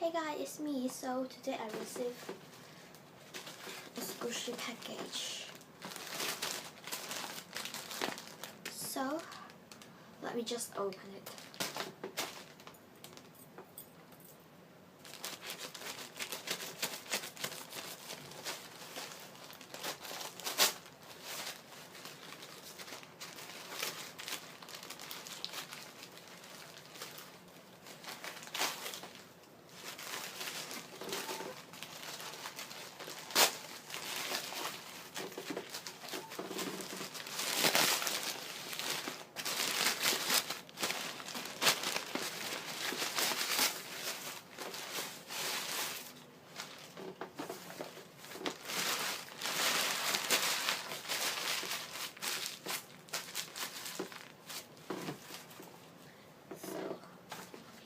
Hey guys, it's me. So today I received a squishy package. So let me just open it.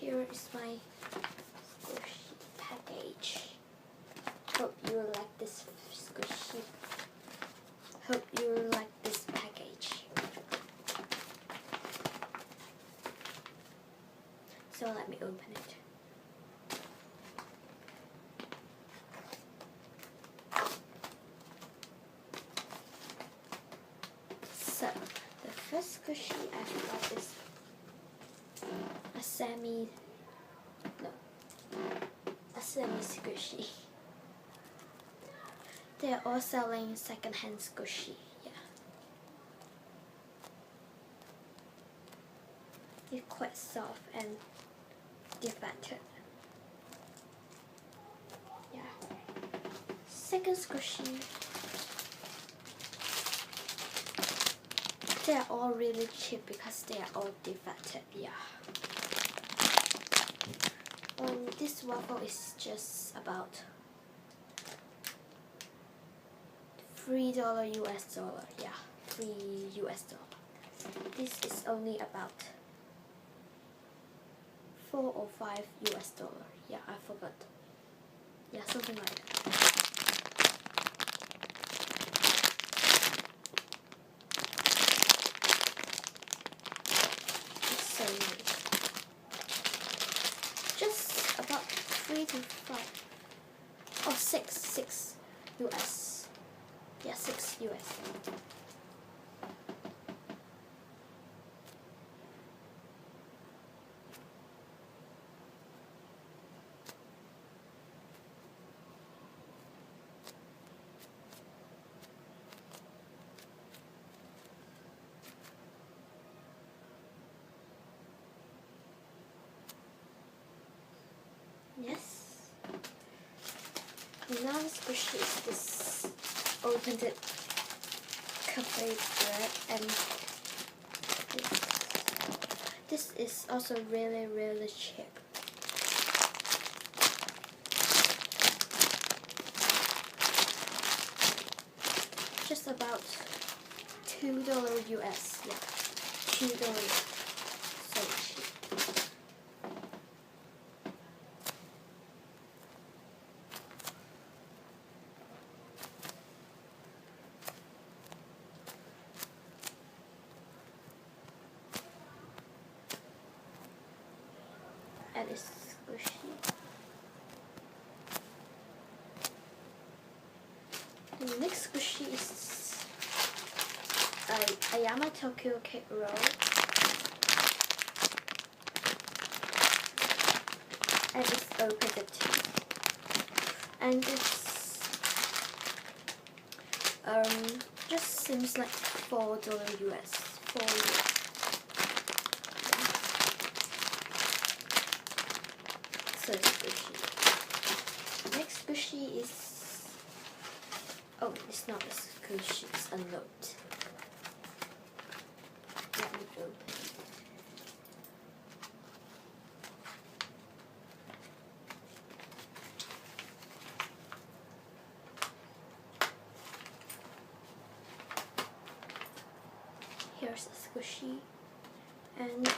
Here is my squishy package. Hope you like this squishy. Hope you like this package. So let me open it. So the first squishy I got is a semi squishy. They're all selling second-hand squishy. Yeah, it's quite soft and deflated. Yeah. Second squishy. They are all really cheap because they are all deflated. Yeah. This waffle is just about $3 US dollar. Yeah, $3 US dollar. This is only about $4 or $5 US dollar. Yeah, I forgot. Yeah, something like that. It's so nice. Just about 3 to 5. Oh, 6 US. Yeah, 6 US. Yes. Another squishy is this opened it cafe bread, and this is also really cheap. Just about $2 US. Yeah, $2. So cheap. And it's squishy. The next squishy is Ayama Tokyo cake roll. And it's opened too. And it's just seems like $4 US. $4 US. So squishy. Next squishy is, oh, it's not a squishy, it's a note. Let me open it. Here's a squishy, and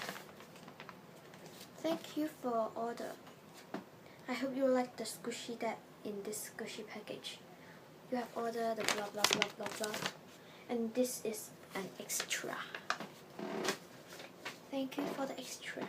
thank you for order. I hope you like the squishy that in this squishy package. You have ordered the blah blah blah blah blah, and this is an extra. Thank you for the extra.